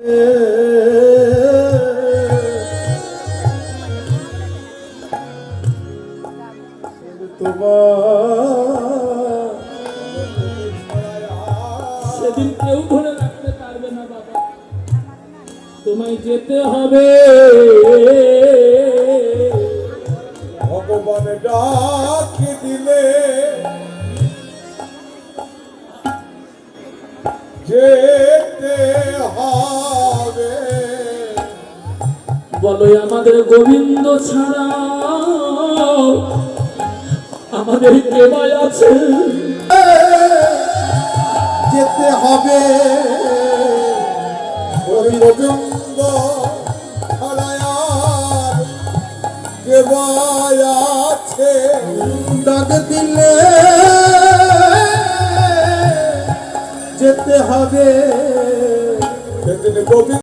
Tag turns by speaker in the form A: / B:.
A: সেদিন কেউ ধরে রাখতে পারবে না বাবা, তোমায় যেতে হবে।
B: ভগবান ডাকি দিলে যেতে হবে।
A: বলো আমাদের গোবিন্দ ছাড়া আমাদের কে ভাই আছে?
B: যেতে হবে গোবিন্দ ছাড়া আর কে ভাই আছে? ডাক দিলে যেতে হবে। সেদিন গোবিন্দ